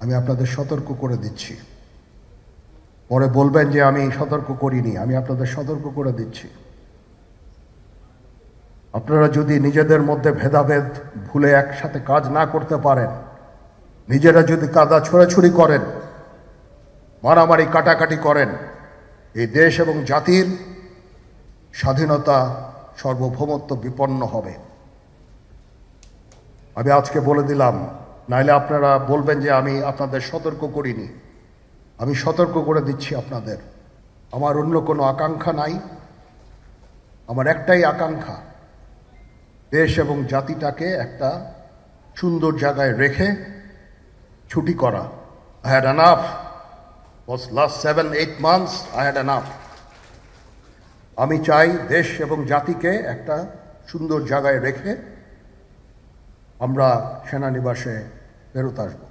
আমি আপনাদের সতর্ক করে দিচ্ছি। পরে বলবেন যে আমি সতর্ক করিনি, আমি আপনাদের সতর্ক করে দিচ্ছি। আপনারা যদি নিজেদের মধ্যে ভেদাভেদ ভুলে একসাথে কাজ না করতে পারেন, নিজেরা যদি কাদা ছোড়াছুড়ি করেন, মারামারি কাটাকাটি করেন, এই দেশ এবং জাতির স্বাধীনতা সার্বভৌমত্ব বিপন্ন হবে। আমি আজকে বলে দিলাম, নাইলে আপনারা বলবেন যে আমি আপনাদের সতর্ক করিনি। আমি সতর্ক করে দিচ্ছি আপনাদের। আমার অন্য কোনো আকাঙ্ক্ষা নাই, আমার একটাই আকাঙ্ক্ষা, দেশ এবং জাতিটাকে একটা সুন্দর জায়গায় রেখে ছুটি করা। I had enough. Was last 7-8 months I had enough. আমি চাই দেশ এবং জাতিকে একটা সুন্দর জায়গায় রেখে আমরা সেনানিবাসে ফেরত আসবো।